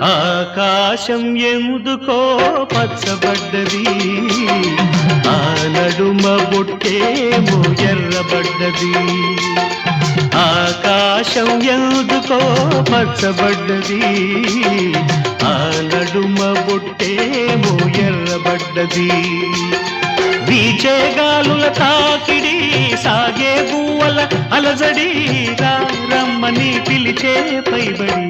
ఆకాశం ఎందుకో పచ్చబడ్డది, ఆ నడుమ బొట్టేమో ఎర్రబడ్డది. ఆకాశం ఎందుకో పచ్చబడ్డది, ఆ నడుమ బొట్టేమో ఎర్రబడ్డది. వీచే గాలుల తాకిడి, సాగే గువ్వల అలజడి, రమ్మని పిలిచే పైబడి